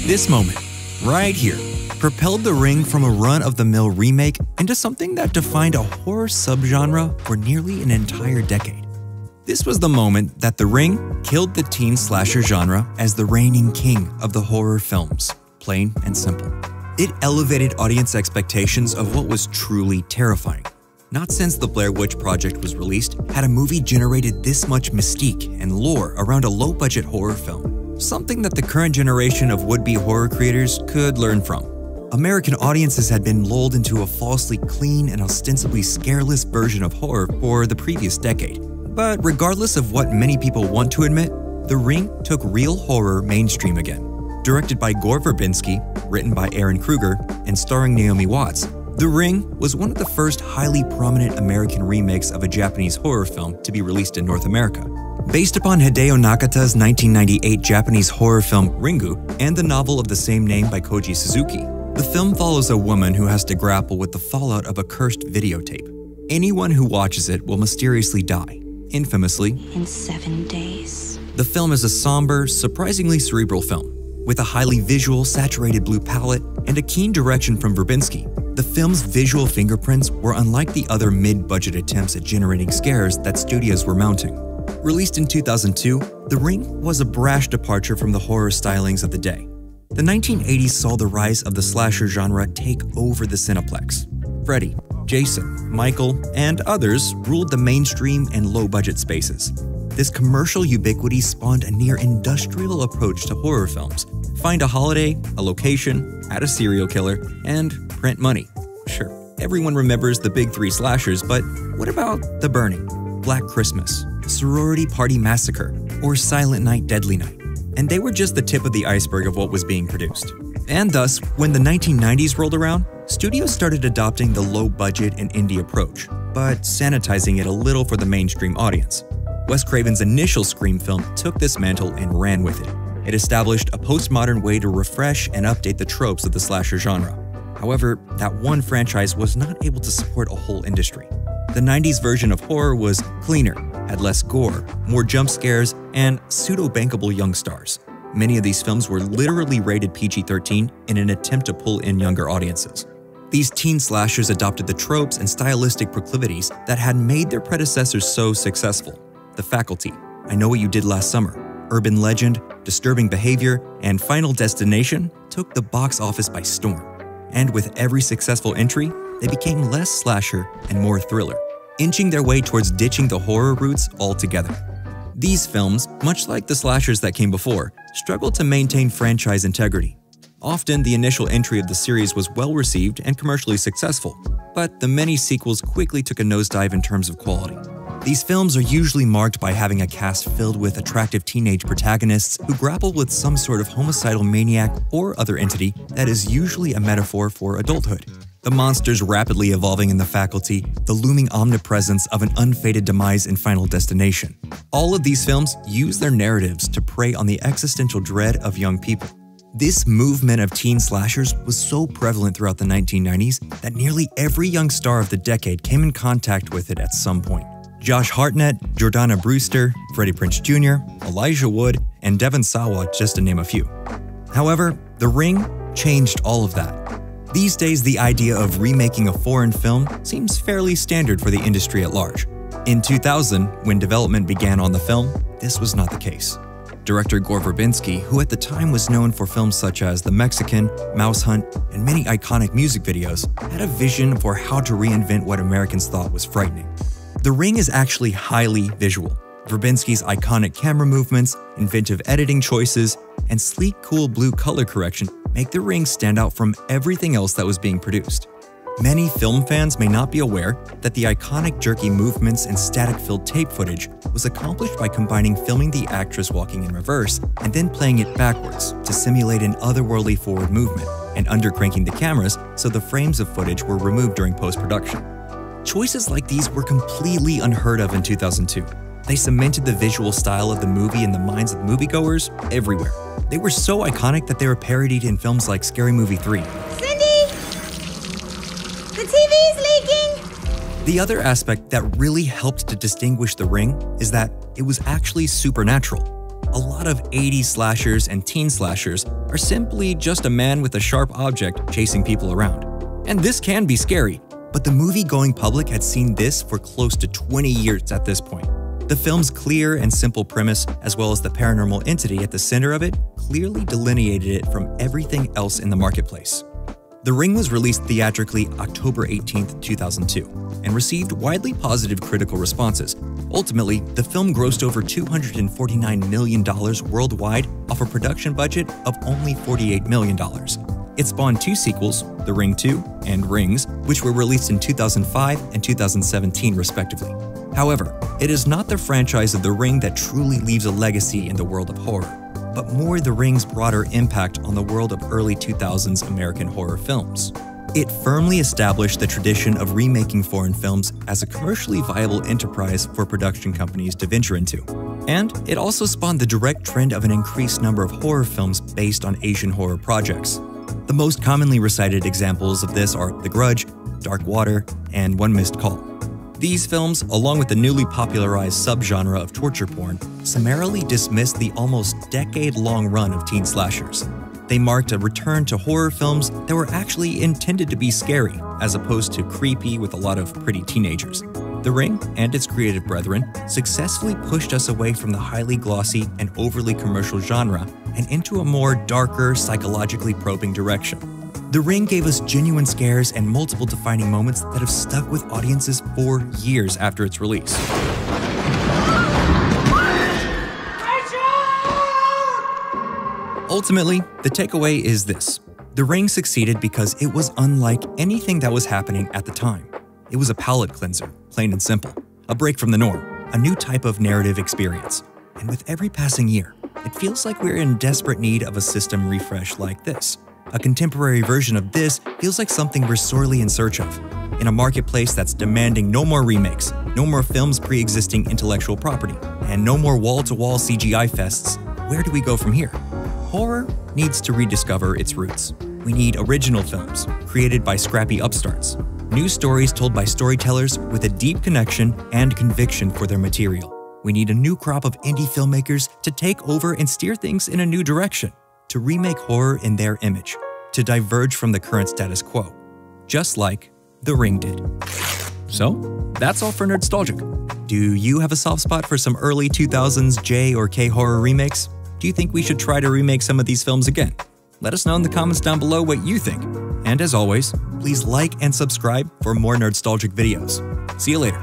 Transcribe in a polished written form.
This moment, right here, propelled The Ring from a run-of-the-mill remake into something that defined a horror subgenre for nearly an entire decade. This was the moment that The Ring killed the teen slasher genre as the reigning king of the horror films, plain and simple. It elevated audience expectations of what was truly terrifying. Not since The Blair Witch Project was released had a movie generated this much mystique and lore around a low-budget horror film, something that the current generation of would-be horror creators could learn from. American audiences had been lulled into a falsely clean and ostensibly scareless version of horror for the previous decade. But regardless of what many people want to admit, The Ring took real horror mainstream again. Directed by Gore Verbinski, written by Freddy Kruger, and starring Naomi Watts, The Ring was one of the first highly prominent American remakes of a Japanese horror film to be released in North America. Based upon Hideo Nakata's 1998 Japanese horror film Ringu and the novel of the same name by Koji Suzuki, the film follows a woman who has to grapple with the fallout of a cursed videotape. Anyone who watches it will mysteriously die, infamously, in 7 days. The film is a somber, surprisingly cerebral film. With a highly visual, saturated blue palette and a keen direction from Verbinski, the film's visual fingerprints were unlike the other mid-budget attempts at generating scares that studios were mounting. Released in 2002, The Ring was a brash departure from the horror stylings of the day. The 1980s saw the rise of the slasher genre take over the Cineplex. Freddy, Jason, Michael, and others ruled the mainstream and low-budget spaces. This commercial ubiquity spawned a near-industrial approach to horror films. Find a holiday, a location, add a serial killer, and print money. Sure, everyone remembers the big three slashers, but what about The Burning, Black Christmas, Sorority Party Massacre, or Silent Night, Deadly Night? And they were just the tip of the iceberg of what was being produced. And thus, when the 1990s rolled around, studios started adopting the low-budget and indie approach, but sanitizing it a little for the mainstream audience. Wes Craven's initial Scream film took this mantle and ran with it. It established a postmodern way to refresh and update the tropes of the slasher genre. However, that one franchise was not able to support a whole industry. The 90s version of horror was cleaner, had less gore, more jump scares, and pseudo-bankable young stars. Many of these films were literally rated PG-13 in an attempt to pull in younger audiences. These teen slashers adopted the tropes and stylistic proclivities that had made their predecessors so successful. The Faculty, I Know What You Did Last Summer, Urban Legend, Disturbing Behavior, and Final Destination took the box office by storm. And with every successful entry, they became less slasher and more thriller, inching their way towards ditching the horror roots altogether. These films, much like the slashers that came before, struggled to maintain franchise integrity. Often, the initial entry of the series was well received and commercially successful, but the many sequels quickly took a nosedive in terms of quality. These films are usually marked by having a cast filled with attractive teenage protagonists who grapple with some sort of homicidal maniac or other entity that is usually a metaphor for adulthood. The monsters rapidly evolving in The Faculty, the looming omnipresence of an unfated demise in Final Destination. All of these films use their narratives to prey on the existential dread of young people. This movement of teen slashers was so prevalent throughout the 1990s that nearly every young star of the decade came in contact with it at some point. Josh Hartnett, Jordana Brewster, Freddie Prinze Jr., Elijah Wood, and Devon Sawa, just to name a few. However, The Ring changed all of that. These days, the idea of remaking a foreign film seems fairly standard for the industry at large. In 2000, when development began on the film, this was not the case. Director Gore Verbinski, who at the time was known for films such as The Mexican, Mouse Hunt, and many iconic music videos, had a vision for how to reinvent what Americans thought was frightening. The Ring is actually highly visual. Verbinski's iconic camera movements, inventive editing choices, and sleek, cool blue color correction make The Ring stand out from everything else that was being produced. Many film fans may not be aware that the iconic jerky movements and static-filled tape footage was accomplished by combining filming the actress walking in reverse and then playing it backwards to simulate an otherworldly forward movement, and undercranking the cameras so the frames of footage were removed during post-production. Choices like these were completely unheard of in 2002. They cemented the visual style of the movie in the minds of moviegoers everywhere. They were so iconic that they were parodied in films like Scary Movie 3. Cindy! The TV's leaking! The other aspect that really helped to distinguish The Ring is that it was actually supernatural. A a lot of 80s slashers and teen slashers are simply just a man with a sharp object chasing people around. And this can be scary, but the movie-going public had seen this for close to 20 years at this point. The film's clear and simple premise, as well as the paranormal entity at the center of it, clearly delineated it from everything else in the marketplace. The Ring was released theatrically October 18, 2002, and received widely positive critical responses. Ultimately, the film grossed over $249 million worldwide off a production budget of only $48 million. It spawned 2 sequels, The Ring 2 and Rings, which were released in 2005 and 2017 respectively. However, it is not the franchise of The Ring that truly leaves a legacy in the world of horror, but more The Ring's broader impact on the world of early 2000s American horror films. It firmly established the tradition of remaking foreign films as a commercially viable enterprise for production companies to venture into. And it also spawned the direct trend of an increased number of horror films based on Asian horror projects. The most commonly recited examples of this are The Grudge, Dark Water, and One Missed Call. These films, along with the newly popularized subgenre of torture porn, summarily dismissed the almost decade-long run of teen slashers. They marked a return to horror films that were actually intended to be scary, as opposed to creepy with a lot of pretty teenagers. The Ring and its creative brethren successfully pushed us away from the highly glossy and overly commercial genre and into a more darker, psychologically probing direction. The Ring gave us genuine scares and multiple defining moments that have stuck with audiences for years after its release. Ultimately, the takeaway is this. The Ring succeeded because it was unlike anything that was happening at the time. It was a palate cleanser, plain and simple, a break from the norm, a new type of narrative experience. And with every passing year, it feels like we're in desperate need of a system refresh like this. A contemporary version of this feels like something we're sorely in search of. In a marketplace that's demanding no more remakes, no more films pre-existing intellectual property, and no more wall-to-wall CGI fests, where do we go from here? Horror needs to rediscover its roots. We need original films, created by scrappy upstarts. New stories told by storytellers with a deep connection and conviction for their material. We need a new crop of indie filmmakers to take over and steer things in a new direction, to remake horror in their image, to diverge from the current status quo, just like The Ring did. So, that's all for Nerdstalgic. Do you have a soft spot for some early 2000s J or K horror remakes? Do you think we should try to remake some of these films again? Let us know in the comments down below what you think. And as always, please like and subscribe for more Nerdstalgic videos. See you later.